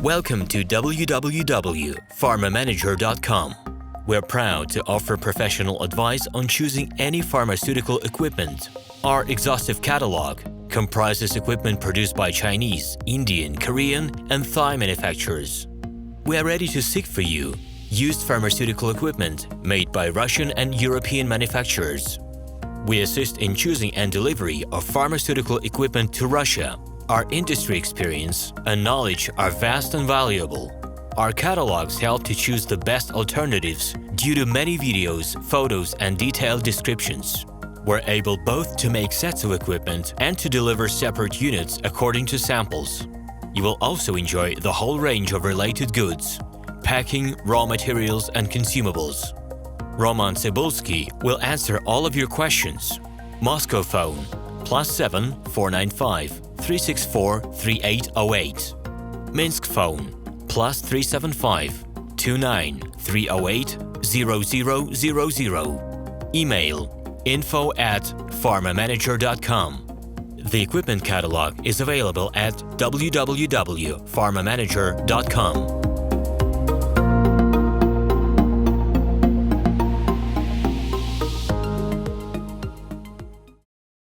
Welcome to www.pharmamanager.com. We're proud to offer professional advice on choosing any pharmaceutical equipment. Our exhaustive catalog comprises equipment produced by Chinese, Indian, Korean, and Thai manufacturers. We are ready to seek for you used pharmaceutical equipment made by Russian and European manufacturers. We assist in choosing and delivery of pharmaceutical equipment to Russia. Our industry experience and knowledge are vast and valuable. Our catalogs help to choose the best alternatives due to many videos, photos, and detailed descriptions. We're able both to make sets of equipment and to deliver separate units according to samples. You will also enjoy the whole range of related goods, packing, raw materials, and consumables. RomanTsibulsky will answer all of your questions. Moscow phone +7 495 364 3808. Minsk phone +375 29 308 0000. Email info@pharmamanager.com. The equipment catalog is available at www.pharmamanager.com.